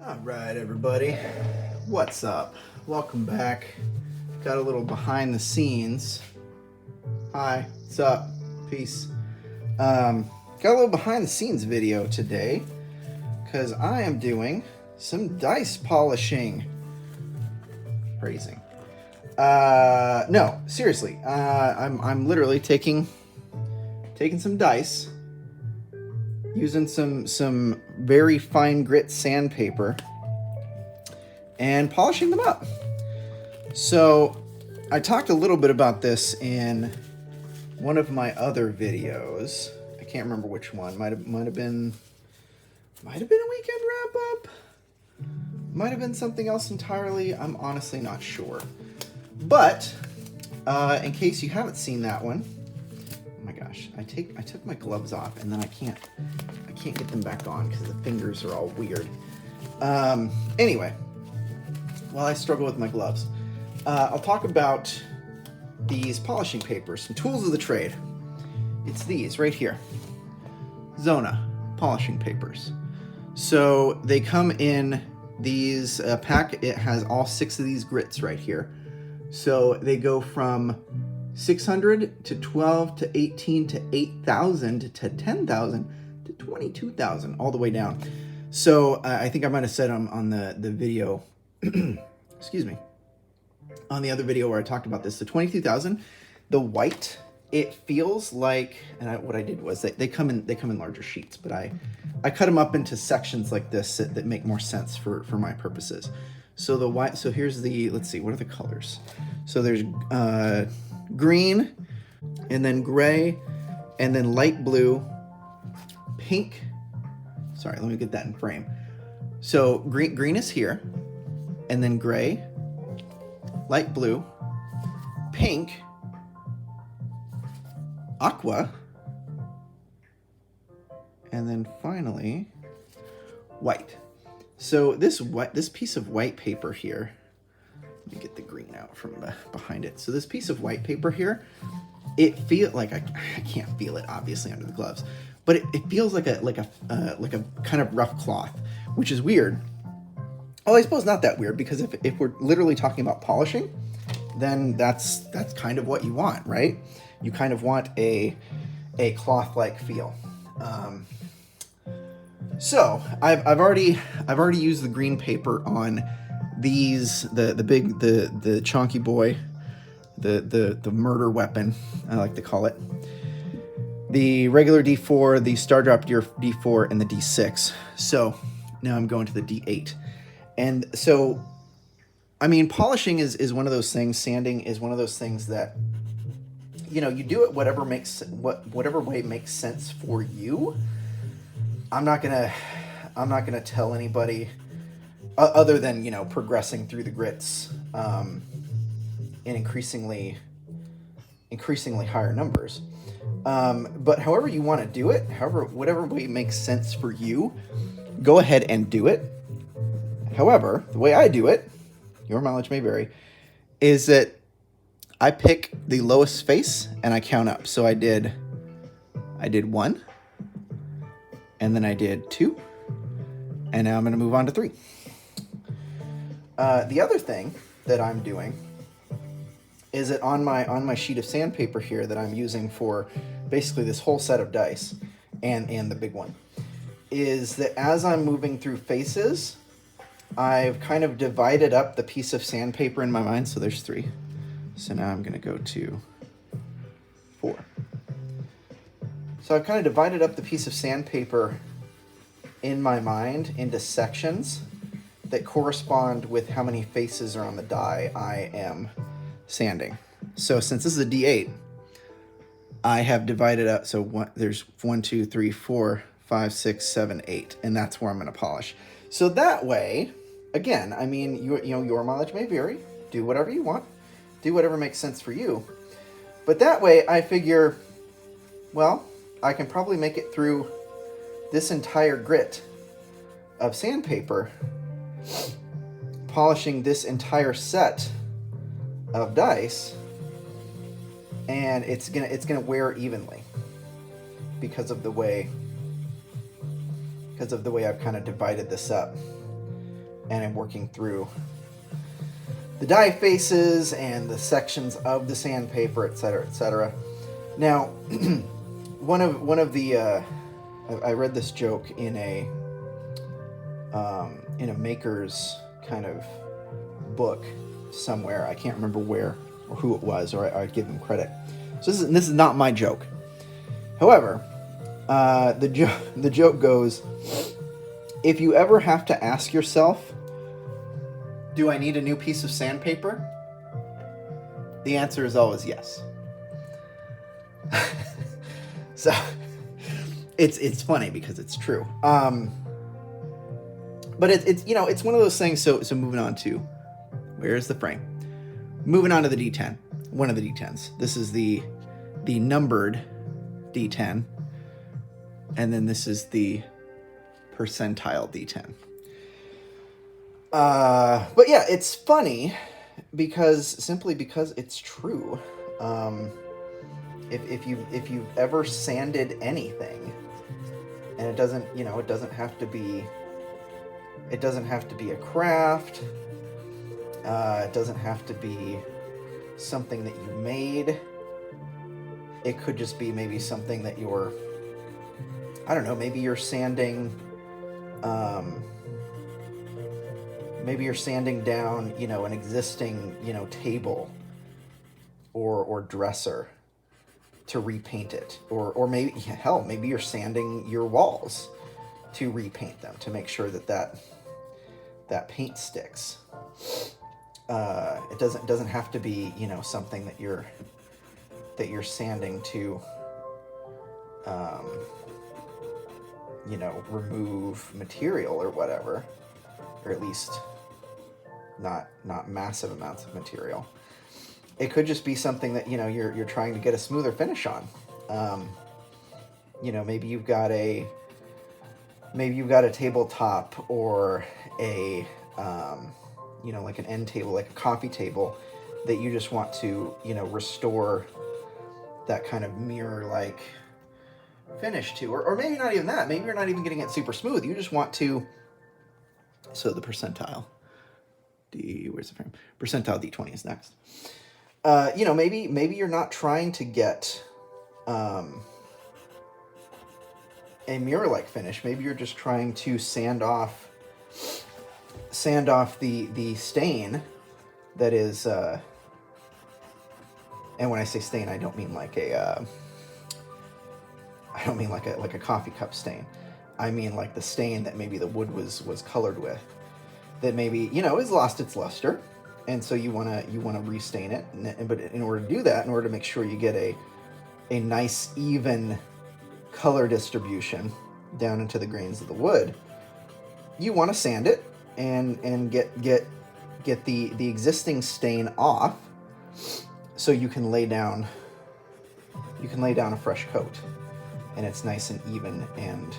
All right, everybody, what's up? Welcome back. Got a little behind the scenes. Hi, what's up? Peace. Got a little behind the scenes video today because I am doing some dice polishing. Phrasing. No, seriously. I'm literally taking some dice, using some very fine grit sandpaper, and polishing them up. So I talked a little bit about this in one of my other videos. I can't remember which one. Might have been a weekend wrap up. Might have been something else entirely. I'm honestly not sure. But in case you haven't seen that one, oh my gosh, I took my gloves off and then I can't get them back on because the fingers are all weird. Anyway, while I struggle with my gloves, I'll talk about these polishing papers, some tools of the trade. It's these right here, Zona polishing papers. So they come in these pack. It has all 6 of these grits right here. So they go from 600 to 12 to 18 to 8,000 to 10,000 to 22,000, all the way down. So I think I might have said on the video, excuse me, on the other video where I talked about this, the 22,000, the white, it feels like, and what I did was they come in larger sheets, but I cut them up into sections like this that make more sense for my purposes. So the white, so here's the, let's see, what are the colors? So there's green, and then gray, and then light blue, pink. Sorry, let me get that in frame. So green is here, and then gray, light blue, pink, aqua, and then finally white. So this piece of white paper here, let me get the green out from behind it. So this piece of white paper here, it feels like I can't feel it obviously under the gloves, but it feels like a kind of rough cloth, which is weird. Well, I suppose not that weird, because if we're literally talking about polishing, then that's kind of what you want, right? You kind of want a cloth-like feel. So I've already used the green paper on these, the chonky boy, the murder weapon, I like to call it. The regular D4, the Star Drop D4, and the D6. So now I'm going to the D8. And so, I mean, polishing is one of those things, sanding is one of those things that, you know, you do it whatever way makes sense for you. I'm not gonna tell anybody other than, you know, progressing through the grits in increasingly higher numbers. But however you want to do it, whatever way makes sense for you, go ahead and do it. However, the way I do it, your mileage may vary, is that I pick the lowest face and I count up. So I did 1, and then I did 2, and now I'm going to move on to 3. The other thing that I'm doing is that on my sheet of sandpaper here that I'm using for basically this whole set of dice and the big one, is that as I'm moving through faces, I've kind of divided up the piece of sandpaper in my mind. So there's 3. So now I'm going to go to 4. So I've kind of divided up the piece of sandpaper in my mind into sections that correspond with how many faces are on the die I am sanding. So since this is a D8, I have divided up. So there's 1, 2, 3, 4, 5, 6, 7, 8, and that's where I'm going to polish. So that way, again, I mean, you know, your mileage may vary. Do whatever you want. Do whatever makes sense for you. But that way, I figure, well, I can probably make it through this entire grit of sandpaper, polishing this entire set of dice, and it's gonna wear evenly because of the way I've kind of divided this up. and I'm working through the die faces and the sections of the sandpaper, etc., etc. Now, one of the I read this joke in a maker's kind of book somewhere. I can't remember where or who it was, or I'd give them credit. So this is not my joke. However, the joke goes, if you ever have to ask yourself, do I need a new piece of sandpaper? The answer is always yes. So it's funny because it's true. But it's it's one of those things. So moving on to, where's the frame? Moving on to the D10, one of the D10s. This is the numbered D10, and then this is the percentile D10. But yeah, it's funny simply because it's true. If you've ever sanded anything, and it doesn't have to be a craft. It doesn't have to be something that you made. It could just be maybe something that you're, I don't know, maybe you're sanding down, an existing, table or dresser to repaint it, or maybe maybe you're sanding your walls to repaint them, to make sure that paint sticks. It doesn't have to be, something that you're sanding to remove material or whatever, or at least not massive amounts of material. It could just be something that you're trying to get a smoother finish on. Maybe you've got a tabletop, or a like an end table, like a coffee table, that you just want to restore that kind of mirror-like finish to, or maybe not even that. Maybe you're not even getting it super smooth. You just want to. So the percentile where's the frame? Percentile D20 is next. Maybe you're not trying to get a mirror-like finish. Maybe you're just trying to sand off the stain that is, and when I say stain, I don't mean like a coffee cup stain. I mean like the stain that maybe the wood was colored with, that maybe has lost its luster, and so you want to restain it. But in order to do that, in order to make sure you get a nice even color distribution down into the grains of the wood, you want to sand it and get the existing stain off, so you can lay down a fresh coat, and it's nice and even and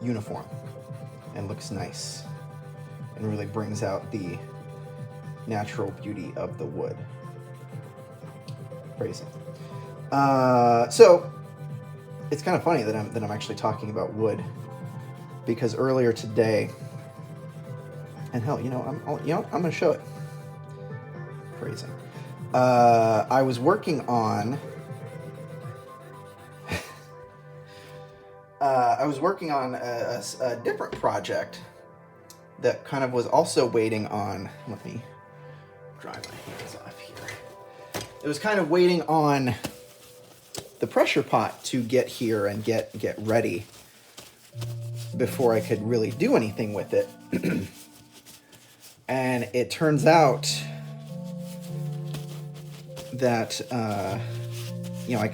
uniform, and looks nice, and really brings out the natural beauty of the wood. Crazy. So it's kind of funny that I'm actually talking about wood, because earlier today, and hell, I'm going to show it. Crazy. I was working on a different project that kind of was also waiting on. Let me dry my hands off here. It was kind of waiting on the pressure pot to get here and get ready before I could really do anything with it. And it turns out that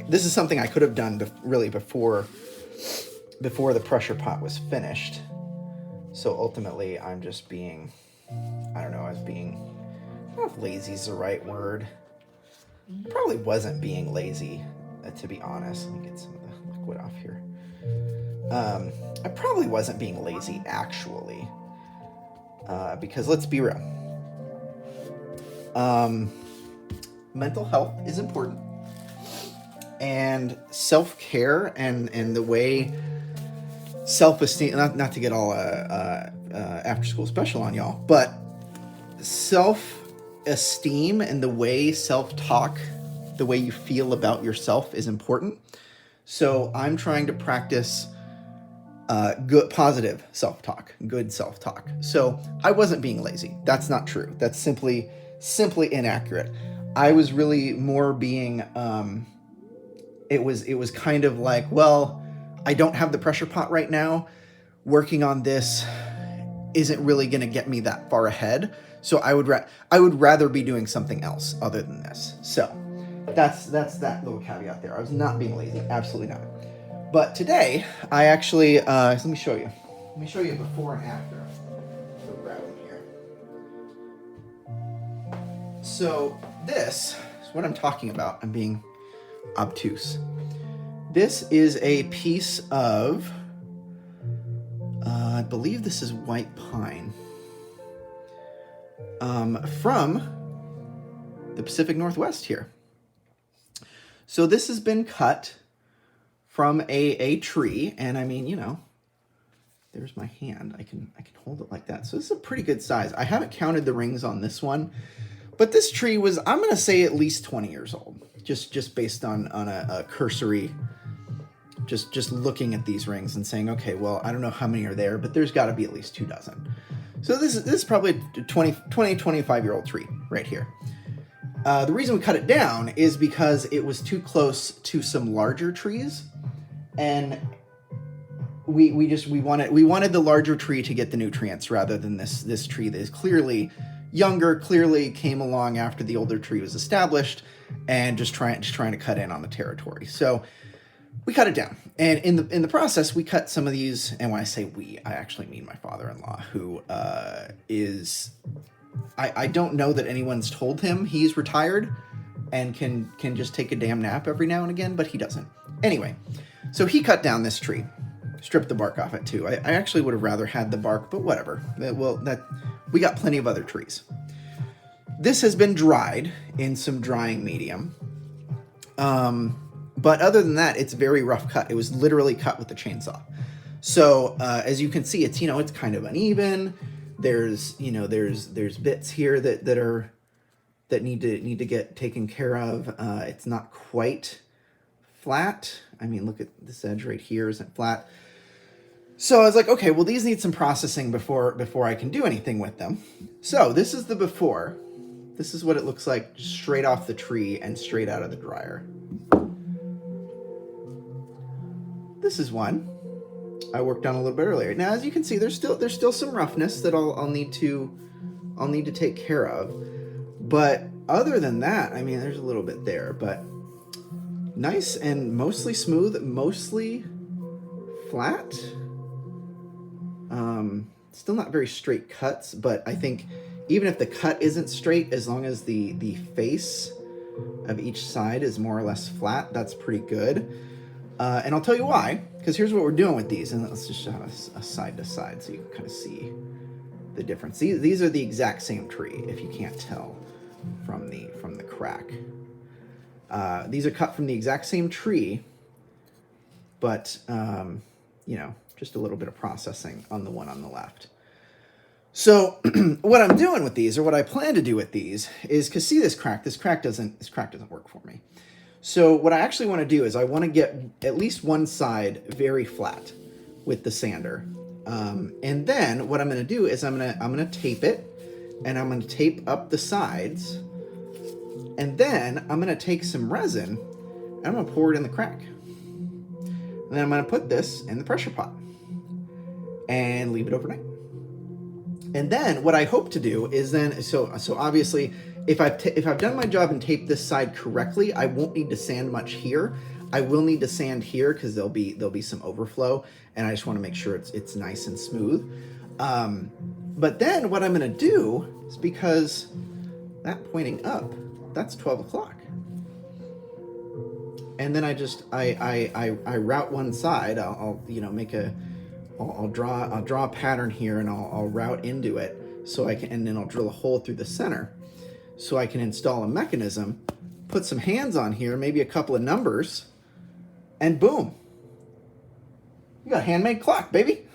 this is something I could have done before the pressure pot was finished. So ultimately, I'm just being, I don't know if lazy is the right word. I probably wasn't being lazy, to be honest. Let me get some of the liquid off here. I probably wasn't being lazy, actually, because let's be real. Mental health is important, and self-care and the way self-esteem, not to get all after school special on y'all, but self-esteem and the way self-talk, the way you feel about yourself is important. So I'm trying to practice good, positive self-talk, good self-talk. So I wasn't being lazy. That's not true. That's simply inaccurate. I was really more being, it was kind of like, well, I don't have the pressure pot right now. Working on this isn't really going to get me that far ahead. So I would rather be doing something else other than this. So that's that little caveat there. I was not being lazy. Absolutely not. But today, I actually, let me show you. Let me show you before and after. So grab them here. So this is what I'm talking about. I'm being obtuse. This is a piece of, I believe this is white pine, from the Pacific Northwest here. So this has been cut from a tree, and I mean, you know, there's my hand. I can hold it like that. So this is a pretty good size. I haven't counted the rings on this one, but this tree was, I'm going to say, at least 20 years old, just based on a cursory, just looking at these rings and saying, okay, well, I don't know how many are there, but there's got to be at least 2 dozen. So this is probably a 25-year-old tree right here. The reason we cut it down is because it was too close to some larger trees, and we wanted the larger tree to get the nutrients rather than this tree that is clearly younger, clearly came along after the older tree was established, and just trying to cut in on the territory. So we cut it down, and in the process, we cut some of these. And when I say we, I actually mean my father-in-law, who is. I don't know that anyone's told him he's retired and can just take a damn nap every now and again, but he doesn't. Anyway, so he cut down this tree, stripped the bark off it too. I actually would have rather had the bark, but whatever. We got plenty of other trees. This has been dried in some drying medium. But other than that, it's very rough cut. It was literally cut with a chainsaw. So as you can see, it's, it's kind of uneven. There's bits here that need to get taken care of. It's not quite flat. I mean, look at this edge right here isn't flat. So I was like, okay, well, these need some processing before I can do anything with them. So this is the before. This is what it looks like straight off the tree and straight out of the dryer. This is one I worked on a little bit earlier. Now, as you can see, there's still some roughness that I'll need to take care of. But other than that, I mean, there's a little bit there, but nice and mostly smooth, mostly flat. Still not very straight cuts, but I think even if the cut isn't straight, as long as the face of each side is more or less flat, that's pretty good. And I'll tell you why, because here's what we're doing with these, and let's just shot a side to side so you can kind of see the difference. These are the exact same tree, if you can't tell from the crack. These are cut from the exact same tree, but just a little bit of processing on the one on the left. So what I'm doing with these, or what I plan to do with these, is because see this crack doesn't work for me. So what I actually want to do is I want to get at least one side very flat with the sander. And then what I'm going to do is I'm going to tape it, and I'm going to tape up the sides. And then I'm going to take some resin and I'm going to pour it in the crack. And then I'm going to put this in the pressure pot and leave it overnight. And then what I hope to do is then, so obviously if I've done my job and taped this side correctly, I won't need to sand much here. I will need to sand here because there'll be some overflow, and I just want to make sure it's nice and smooth. But then what I'm going to do is, because that pointing up, that's 12 o'clock. And then I route one side. I'll draw a pattern here, and I'll route into it so I can, and then I'll drill a hole through the center so I can install a mechanism, put some hands on here, maybe a couple of numbers, and boom. You got a handmade clock, baby.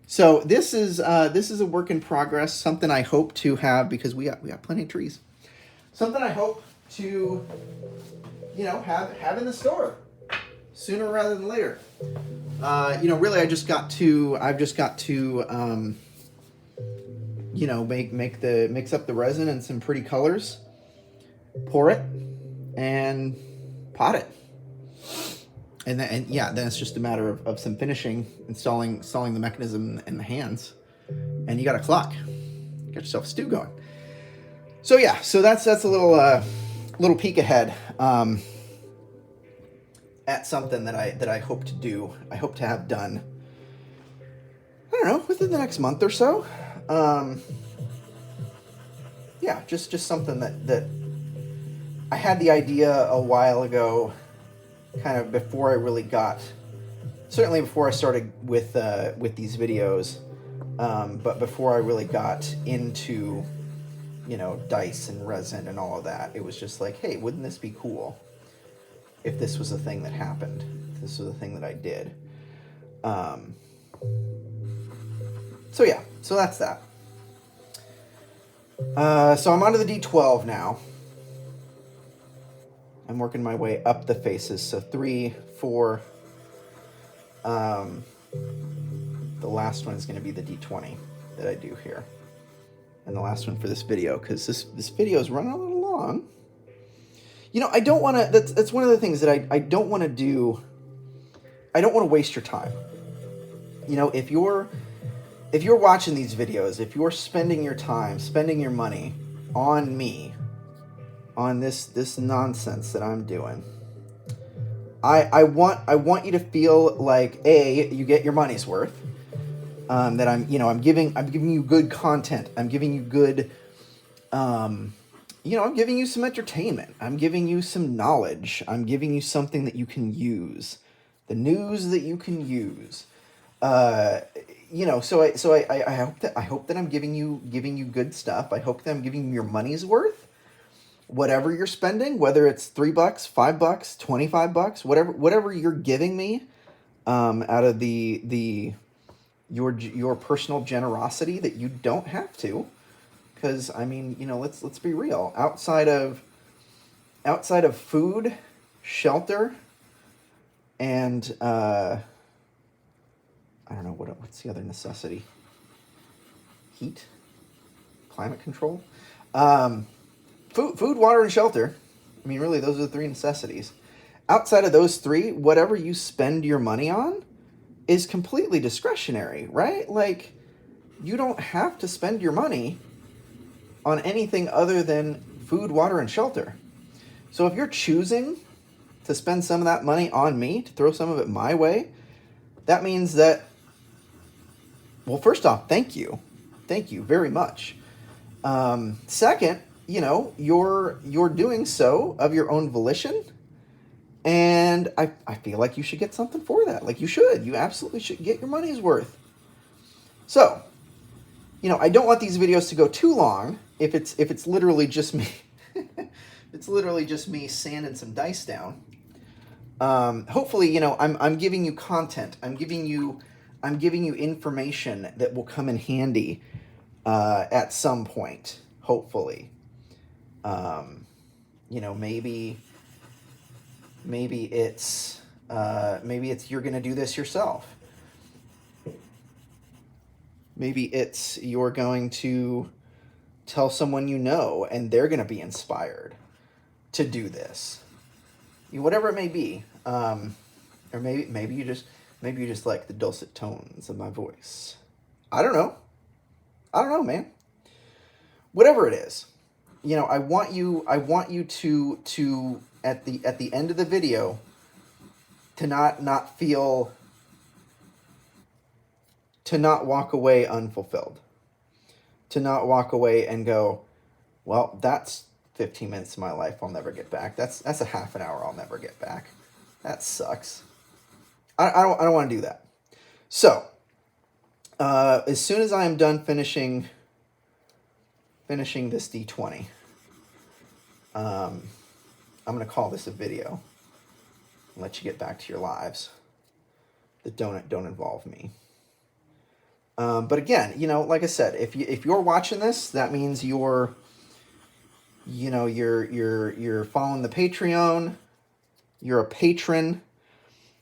So this is a work in progress. Something I hope to have, because we got plenty of trees. Something I hope to, have in the store sooner rather than later. Really, I've just got to mix up the resin in some pretty colors, pour it, and pot it. And then it's just a matter of some finishing, installing the mechanism and the hands, and you got a clock. You got yourself a stew going. So that's a little peek ahead at something that I hope to do. I hope to have done, I don't know, within the next month or so. Just something that I had the idea a while ago, kind of before I really certainly before I started with these videos, but before I really got into, dice and resin and all of that. It was just like, hey, wouldn't this be cool if this was a thing that happened? If this was a thing that I did. So that's that. So I'm onto the D12 now. I'm working my way up the faces. So 3, 4. The last one is going to be the D20 that I do here. And the last one for this video, because this video is running a little long. I don't want to, that's one of the things that I don't want to do. I don't want to waste your time. If you're watching these videos, if you're spending your time, spending your money on me, on this nonsense that I'm doing, I want you to feel like, you get your money's worth. That I'm giving you good content. I'm giving you good, I'm giving you some entertainment. I'm giving you some knowledge. I'm giving you something that you can use, the news that you can use. So I hope that I'm giving you good stuff. I hope that I'm giving you your money's worth. Whatever you're spending, whether it's $3, $5, $25, whatever you're giving me, out of your personal generosity that you don't have to, because let's be real. Outside of food, shelter, and I don't know what's the other necessity. Heat, climate control, food, water, and shelter. Really, those are the 3 necessities. Outside of those 3, whatever you spend your money on is completely discretionary, right? Like, you don't have to spend your money on anything other than food, water, and shelter. So if you're choosing to spend some of that money on me, to throw some of it my way, that means that, well, first off, thank you very much. Second, you're doing so of your own volition. And I feel like you should get something for that. Like, you absolutely should get your money's worth. So, I don't want these videos to go too long if it's literally just me. It's literally just me sanding some dice down. Hopefully, I'm giving you content. I'm giving you information that will come in handy at some point, hopefully. Maybe it's you're going to do this yourself. Maybe it's you're going to tell someone and they're going to be inspired to do this. Whatever it may be. Or maybe you just like the dulcet tones of my voice. I don't know, man. Whatever it is, I want you to at the end of the video to not feel, to not walk away unfulfilled, to not walk away and go, well, that's 15 minutes of my life I'll never get back. That's a half an hour I'll never get back. That sucks. I don't want to do that. So, as soon as I am done finishing this D20, I'm going to call this a video. let you get back to your lives that don't involve me. But again, you know, like I said, if you're watching this, that means you're following the Patreon, you're a patron,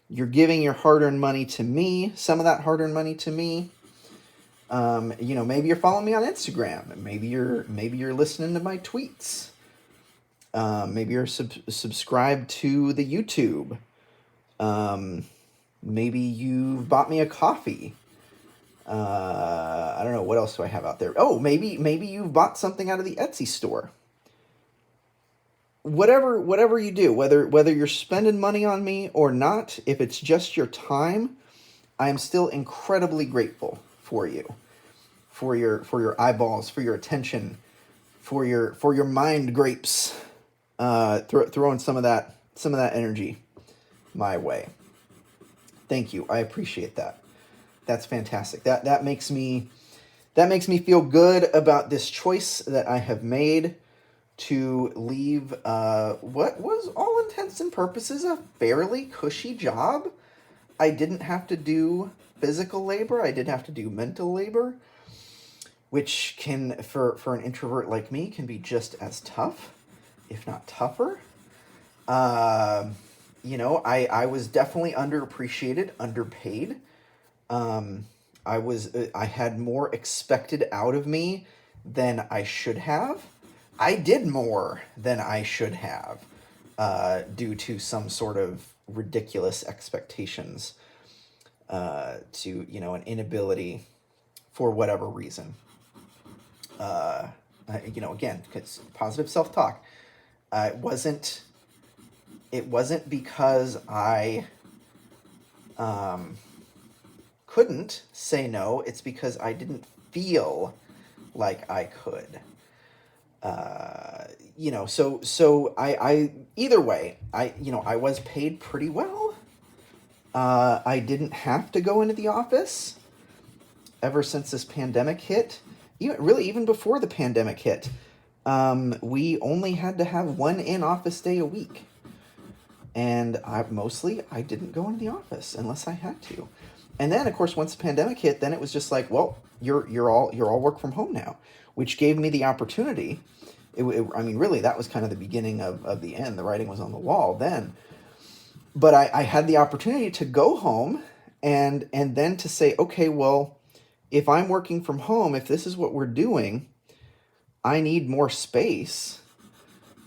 you're giving your hard-earned money to me, some of that hard-earned money to me. You know, maybe you're following me on Instagram, and maybe you're listening to my tweets. Maybe you're subscribed to the YouTube. Maybe you've bought me a coffee. I don't know, what else do I have out there? Oh, maybe you've bought something out of the Etsy store. Whatever you do, whether you're spending money on me or not, if it's just your time, I am still incredibly grateful for you, for your eyeballs, for your attention, for your mind grapes, throwing some of that energy my way. Thank you. I appreciate that. That's fantastic. That makes me feel good about this choice that I have made to leave what was, all intents and purposes, a fairly cushy job. I didn't have to do physical labor. I did have to do mental labor, which can, for an introvert like me, can be just as tough, if not tougher. You know, I was definitely underappreciated, underpaid. I had more expected out of me than I should have. I did more than I should have, due to some sort of ridiculous expectations, to, you know, an inability for whatever reason. You know, again, because positive self-talk, it wasn't because I, couldn't say no. It's because I didn't feel like I could. You know, so I either way, I was paid pretty well. I didn't have to go into the office ever since this pandemic hit. Even before the pandemic hit, we only had to have one in-office day a week. And I didn't go into the office unless I had to. And then, of course, once the pandemic hit, then it was just like, well, you're all work from home now, which gave me the opportunity. I mean, really, that was kind of the beginning of the end. The writing was on the wall then. But I had the opportunity to go home and then to say, okay, well, if I'm working from home, if this is what we're doing, I need more space.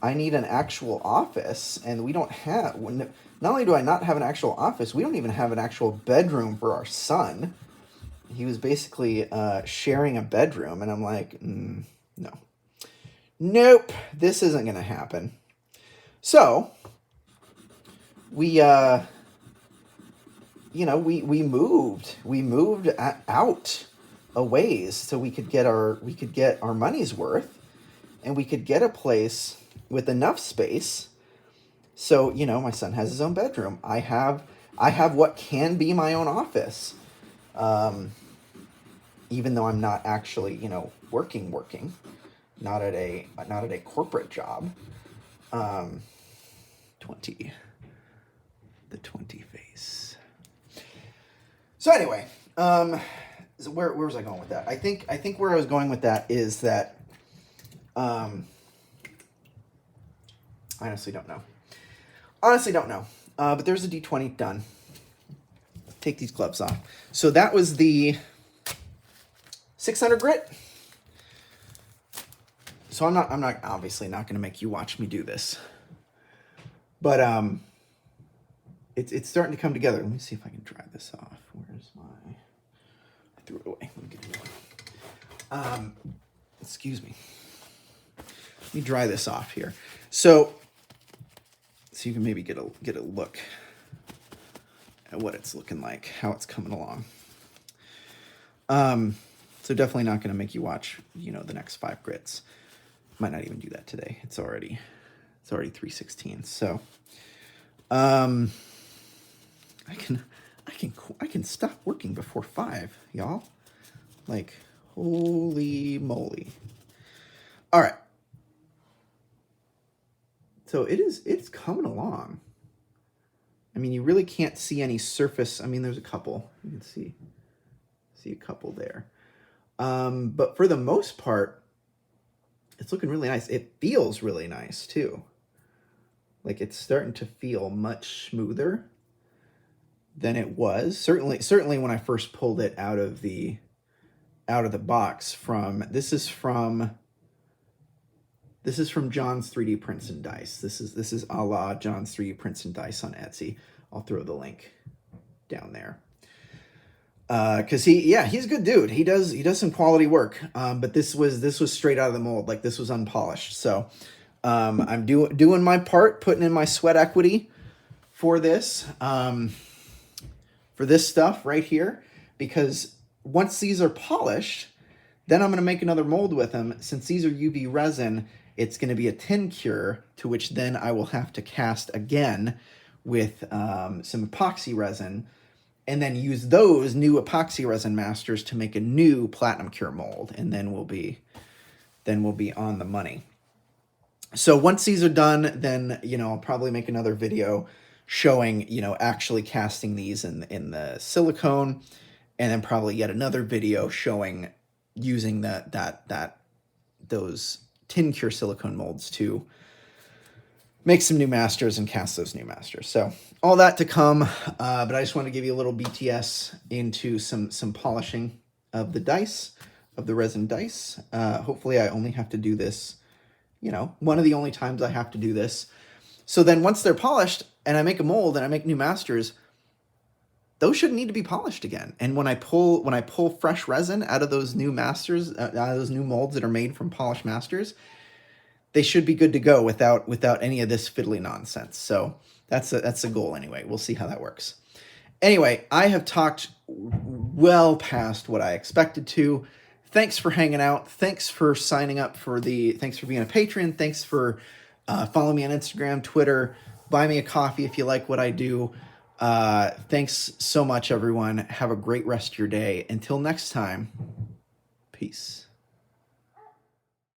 I need an actual office, and we don't have. Not only do I not have an actual office, we don't even have an actual bedroom for our son. He was basically sharing a bedroom, and I'm like, no. Nope, this isn't going to happen. So, we moved out a ways so we could get our money's worth, and we could get a place with enough space. So, you know, my son has his own bedroom. I have what can be my own office. Even though I'm not actually, you know, working, not at a corporate job. 20 face. So anyway, so where was I going with that? I think where I was going with that is that, I honestly don't know. But there's a D20 done. Take these gloves off. So that was the 600 grit. So I'm obviously not going to make you watch me do this. But it's starting to come together. Let me see if I can dry this off. Where's my? I threw it away. Let me get a new one. Excuse me. Let me dry this off here. So you can maybe get a look at what it's looking like, how it's coming along. So definitely not going to make you watch, you know, the next 5 grits. Might not even do that today. It's already 3:16. So, I can stop working before 5, y'all. Like, holy moly. All right. So it's coming along. I mean, you really can't see any surface. I mean, there's a couple. You can see a couple there. But for the most part, it's looking really nice. It feels really nice too. Like it's starting to feel much smoother than it was. Certainly when I first pulled it out of the box from this is from John's 3D Prints and Dice. This is a la John's 3D Prints and Dice on Etsy. I'll throw the link down there. Cause he's a good dude. He does some quality work. But this was straight out of the mold. Like this was unpolished. So, I'm doing my part, putting in my sweat equity for this stuff right here, because once these are polished, then I'm going to make another mold with them. Since these are UV resin, it's going to be a tin cure, to which then I will have to cast again with some epoxy resin, and then use those new epoxy resin masters to make a new platinum cure mold, and then we'll be on the money. So once these are done, then I'll probably make another video showing actually casting these in the silicone, and then probably yet another video showing using those tin cure silicone molds to make some new masters and cast those new masters. So all that to come, but I just want to give you a little BTS into some polishing of the dice, of the resin dice. Hopefully I only have to do this, one of the only times I have to do this. So then once they're polished and I make a mold and I make new masters, those shouldn't need to be polished again. And when I pull fresh resin out of those new masters, out of those new molds that are made from polished masters, they should be good to go without any of this fiddly nonsense. So that's the goal anyway. We'll see how that works. Anyway, I have talked well past what I expected to. Thanks for hanging out. Thanks for signing up thanks for being a patron. Thanks for following me on Instagram, Twitter. Buy me a coffee if you like what I do. Thanks so much, everyone. Have a great rest of your day. Until next time, peace.